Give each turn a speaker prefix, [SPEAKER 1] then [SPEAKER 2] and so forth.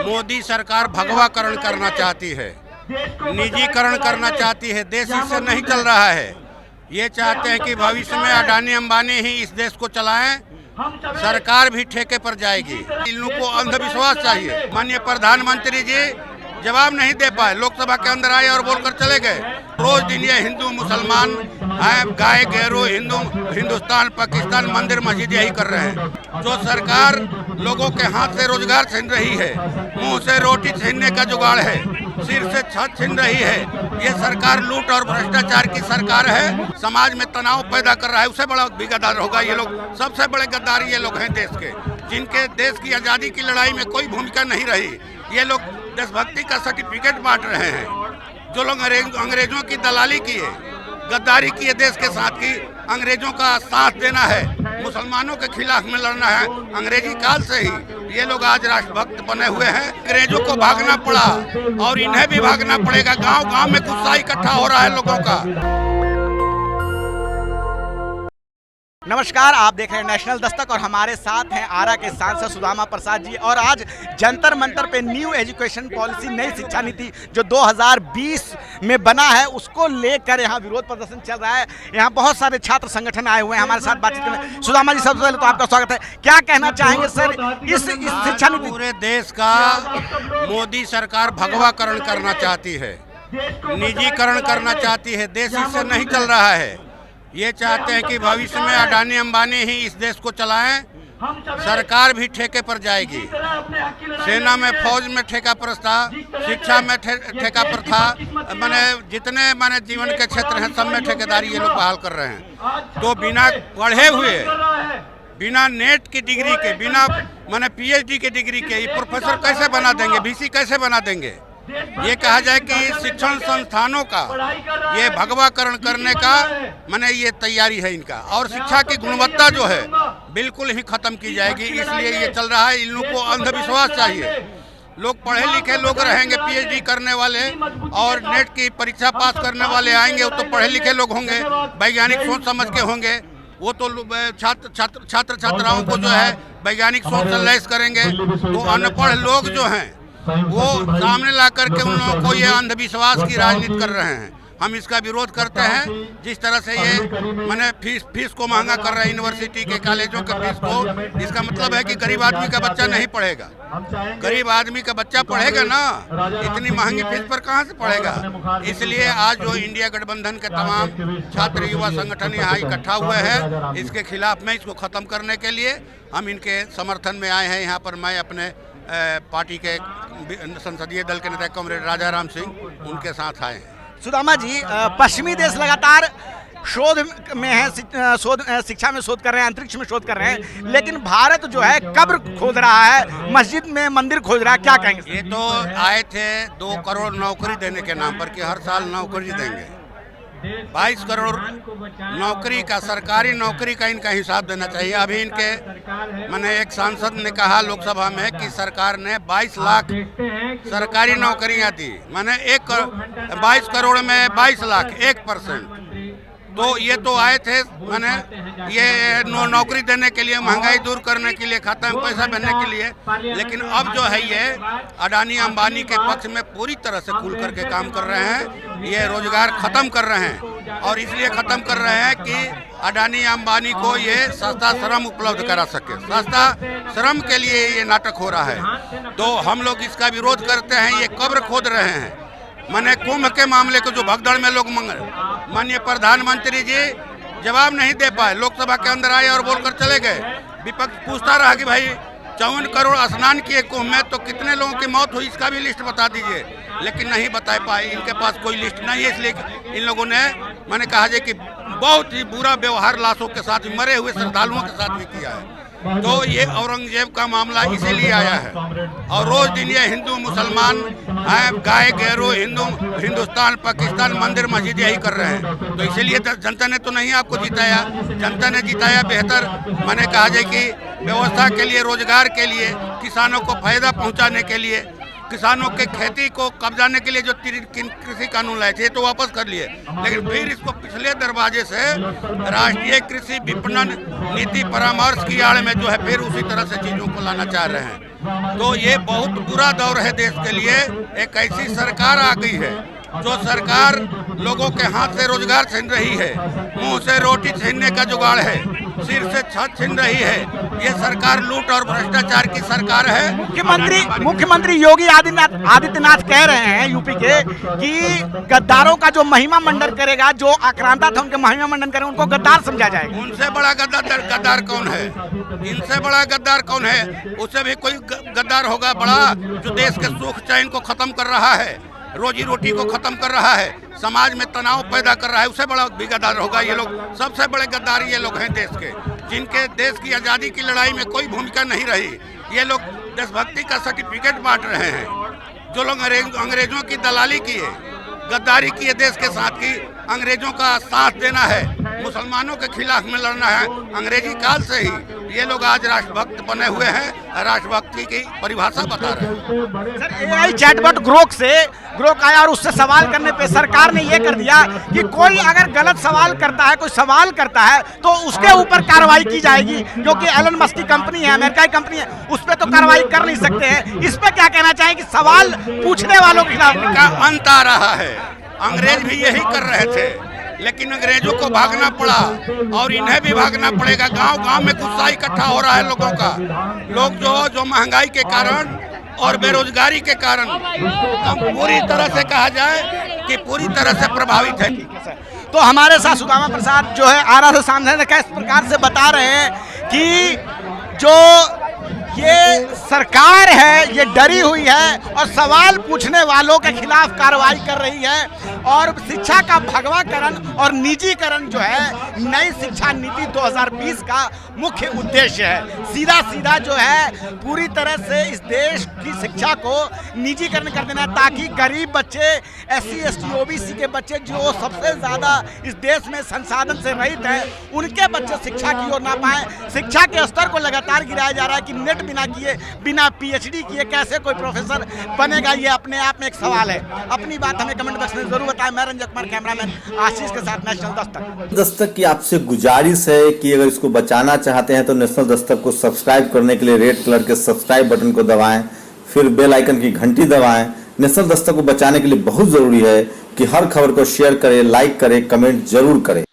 [SPEAKER 1] मोदी सरकार भगवाकरण करना चाहती है, निजीकरण करना चाहती है। देश इससे नहीं चल रहा है। ये चाहते हैं कि भविष्य में अडानी अंबानी ही इस देश को चलाएं, सरकार भी ठेके पर जाएगी। इन लोगों को अंधविश्वास चाहिए। माननीय प्रधानमंत्री जी जवाब नहीं दे पाए, लोकसभा के अंदर आए और बोलकर चले गए। रोज दिन ये हिंदू मुसलमान गाय गैरो हिंदू हिंदुस्तान पाकिस्तान मंदिर मस्जिद यही कर रहे हैं। जो सरकार लोगों के हाथ से रोजगार छीन रही है, मुंह से रोटी छीनने का जुगाड़ है, सिर से छत छीन रही है, ये सरकार लूट और भ्रष्टाचार की सरकार है। समाज में तनाव पैदा कर रहा है, उससे बड़ा भी गद्दार होगा ये लोग। सबसे बड़े गद्दार ये लोग हैं देश के, जिनके देश की आज़ादी की लड़ाई में कोई भूमिका नहीं रही। ये लोग देशभक्ति का सर्टिफिकेट बांट रहे हैं। जो लोग अंग्रेजों की दलाली किए, गद्दारी किए, देश के साथ की, अंग्रेजों का साथ देना है, मुसलमानों के खिलाफ में लड़ना है, अंग्रेजी काल से ही ये लोग आज राष्ट्रभक्त बने हुए हैं। अंग्रेजों को भागना पड़ा और इन्हें भी भागना पड़ेगा। गांव गांव में गुस्सा इकट्ठा हो रहा है लोगों का।
[SPEAKER 2] नमस्कार, आप देख रहे हैं नेशनल दस्तक और हमारे साथ हैं आरा के सांसद सुदामा प्रसाद जी। और आज जंतर मंतर पे न्यू एजुकेशन पॉलिसी, नई शिक्षा नीति जो 2020 में बना है, उसको लेकर यहाँ विरोध प्रदर्शन चल रहा है। यहाँ बहुत सारे छात्र संगठन आए हुए हैं हमारे साथ बातचीत करने। सुदामा जी, सबसे पहले तो आपका स्वागत है। क्या कहना चाहेंगे सर इस शिक्षा नीति?
[SPEAKER 1] पूरे देश का मोदी सरकार भगवाकरण करना चाहती है, निजीकरण करना चाहती है। देश इससे नहीं चल रहा है। ये चाहते हैं कि भविष्य में अडानी अंबानी ही इस देश को चलाएं, सरकार भी ठेके पर जाएगी। सेना में, फौज में ठेका पर था, शिक्षा में ठेका पर था, जितने जीवन के क्षेत्र हैं सब में ठेकेदारी ये लोग बहाल कर रहे हैं। तो बिना पढ़े हुए, बिना नेट की डिग्री के, बिना पीएचडी की डिग्री के ये प्रोफेसर कैसे बना देंगे, वीसी कैसे बना देंगे? ये कहा जाए कि शिक्षण संस्थानों का ये भगवाकरण करने का ये तैयारी है इनका। और शिक्षा की गुणवत्ता जो है बिल्कुल ही खत्म की जाएगी। इसलिए ये चल रहा है। इन लोगों को अंधविश्वास चाहिए। लोग पढ़े लिखे लोग रहेंगे, पीएचडी करने वाले और नेट की परीक्षा पास करने वाले आएंगे, वो तो पढ़े लिखे लोग होंगे, वैज्ञानिक सोच समझ के होंगे। वो तो छात्र छात्राओं को जो है वैज्ञानिक सोच से लैस करेंगे। तो अनपढ़ लोग जो हैं वो सामने ला करके उन लोगों को ये अंधविश्वास की राजनीति कर रहे हैं। हम इसका विरोध करते हैं। जिस तरह से ये फीस को महंगा कर रहे हैं, यूनिवर्सिटी के कॉलेजों के फीस को, इसका मतलब है कि गरीब आदमी का बच्चा नहीं पढ़ेगा। गरीब आदमी का बच्चा पढ़ेगा ना, इतनी महंगी फीस पर कहाँ से पढ़ेगा? इसलिए आज जो इंडिया गठबंधन के तमाम छात्र युवा संगठन यहाँ इकट्ठा हुए हैं, इसके खिलाफ में, इसको खत्म करने के लिए हम इनके समर्थन में आए हैं। यहाँ पर मैं अपने पार्टी के संसदीय दल के नेता कॉमरेड राजा राम सिंह उनके साथ आए हैं।
[SPEAKER 2] सुदामा जी, पश्चिमी देश लगातार शोध में है, शिक्षा में शोध कर रहे हैं, अंतरिक्ष में शोध कर रहे हैं, लेकिन भारत जो है कब्र खोद रहा है, मस्जिद में मंदिर खोद रहा है। क्या कहेंगे?
[SPEAKER 1] ये तो आए थे 2 करोड़ नौकरी देने के नाम पर कि हर साल नौकरी देंगे। 22 करोड़ नौकरी का, सरकारी नौकरी का इनका हिसाब देना चाहिए। अभी इनके एक सांसद ने कहा लोकसभा में कि सरकार ने 22 लाख सरकारी नौकरियां दी। 22 करोड़ में 22 लाख, 1%। तो ये तो आए थे ये नौकरी देने के लिए, महंगाई दूर करने के लिए, खाता में पैसा भरने के लिए। लेकिन अब जो है ये अडानी अंबानी के पक्ष में पूरी तरह से खुल करके काम कर रहे हैं। ये रोजगार खत्म कर रहे हैं और इसलिए खत्म कर रहे हैं कि अडानी अंबानी को ये सस्ता श्रम उपलब्ध करा सके। सस्ता श्रम के लिए ये नाटक हो रहा है। तो हम लोग इसका विरोध करते हैं। ये कब्र खोद रहे हैं। कुंभ के मामले को जो भगदड़ में लोग माननीय प्रधानमंत्री जी जवाब नहीं दे पाए, लोकसभा के अंदर आए और बोलकर चले गए। विपक्ष पूछता रहा कि भाई 54 करोड़ स्नान किए कुंभ में, तो कितने लोगों की मौत हुई इसका भी लिस्ट बता दीजिए। लेकिन नहीं बता पाए, इनके पास कोई लिस्ट नहीं है। इसलिए इन लोगों ने कहा जाए कि बहुत ही बुरा व्यवहार लाशों के साथ, मरे हुए श्रद्धालुओं के साथ भी किया है। तो ये औरंगजेब का मामला इसीलिए आया है। और रोज दिन ये हिंदू मुसलमान गाय गैरो हिंदू हिंदुस्तान पाकिस्तान मंदिर मस्जिद यही कर रहे हैं। तो इसीलिए जनता ने तो नहीं आपको जिताया, जनता ने जिताया बेहतर कहा जाए कि व्यवस्था के लिए, रोजगार के लिए, किसानों को फायदा पहुंचाने के लिए। किसानों के खेती को कब्जाने के लिए जो कृषि कानून लाए थे तो वापस कर लिए, लेकिन फिर इसको पिछले दरवाजे से राष्ट्रीय कृषि विपणन नीति परामर्श की आड़ में जो है फिर उसी तरह से चीजों को लाना चाह रहे हैं। तो ये बहुत बुरा दौर है देश के लिए। एक ऐसी सरकार आ गई है जो सरकार लोगों के हाथ से रोजगार छीन रही है, मुंह से रोटी छीनने का जुगाड़ है, सिर से छत छीन रही है। ये सरकार लूट और भ्रष्टाचार की सरकार है।
[SPEAKER 2] मुख्यमंत्री योगी आदित्यनाथ कह रहे हैं यूपी के कि गद्दारों का जो महिमा मंडन करेगा, जो आक्रांता था उनके महिमा मंडन करेंगे, उनको गद्दार समझा जाएगा।
[SPEAKER 1] उनसे बड़ा गद्दार कौन है? इनसे बड़ा गद्दार कौन है? उससे भी कोई गद्दार होगा बड़ा, जो देश के सुख चैन को खत्म कर रहा है, रोजी रोटी को खत्म कर रहा है, समाज में तनाव पैदा कर रहा है, उससे बड़ा भी गद्दार होगा। ये लोग सबसे बड़े गद्दार ये लोग हैं देश के, जिनके देश की आज़ादी की लड़ाई में कोई भूमिका नहीं रही। ये लोग देशभक्ति का सर्टिफिकेट बांट रहे हैं। जो लोग अंग्रेजों की दलाली किए, गद्दारी किए, देश के साथ की, अंग्रेजों का साथ देना है, मुसलमानों के खिलाफ में लड़ना है, अंग्रेजी काल से ही ये लोग आज राष्ट्रभक्त बने हुए हैं, राष्ट्रभक्ति की परिभाषा बता रहे हैं।
[SPEAKER 2] सर, एआई चैटबॉट ग्रोक आया और उससे सवाल करने पे सरकार ने ये कर दिया कि कोई अगर गलत सवाल करता है, कोई सवाल करता है तो उसके ऊपर कार्रवाई की जाएगी, क्योंकि एलन मस्क की कंपनी है, अमेरिका की कंपनी है, उस पर तो कार्रवाई कर नहीं सकते हैं। इस पे क्या कहना चाहें कि सवाल पूछने वालों के खिलाफ
[SPEAKER 1] का अंत आ रहा है। अंग्रेज भी यही कर रहे थे, लेकिन अंग्रेजों को भागना पड़ा और इन्हें भी भागना पड़ेगा। गांव में गुस्सा इकट्ठा हो रहा है लोगों का। लोग जो महंगाई के कारण और बेरोजगारी के कारण हम पूरी तरह से कहा जाए कि पूरी तरह से प्रभावित है।
[SPEAKER 2] तो हमारे साथ सुदामा प्रसाद जो है आरा से सामने इस प्रकार से बता रहे हैं कि जो ये सरकार है ये डरी हुई है और सवाल पूछने वालों के खिलाफ कार्रवाई कर रही है, और शिक्षा का भगवाकरण और निजीकरण जो है नई शिक्षा नीति 2020 का मुख्य उद्देश्य है। सीधा जो है पूरी तरह से इस देश की शिक्षा को निजीकरण कर देना, ताकि गरीब बच्चे, SC ST OBC के बच्चे जो सबसे ज़्यादा इस देश में संसाधन से रहित हैं, उनके बच्चे शिक्षा की ओर ना पाएँ। शिक्षा के स्तर को लगातार गिराया जा रहा है कि नेट बिना किए, बिना PhD किए कैसे कोई प्रोफेसर बनेगा, ये अपने आप में एक सवाल है। अपनी बात हमें कमेंट बॉक्स में जरूर बताएं। मैं रंजन कुमार, कैमरामैन आशीष के साथ नेशनल
[SPEAKER 3] दस्तक की आपसे गुजारिश है कि अगर इसको बचाना चाहते हैं तो नेशनल दस्तक को सब्सक्राइब करने के लिए रेड कलर के सब्सक्राइब बटन को दबाएं, फिर बेल आइकन की घंटी दबाएं। नेशनल दस्तक को बचाने के लिए बहुत जरूरी है कि हर खबर को शेयर करें, लाइक करें, कमेंट जरूर करें।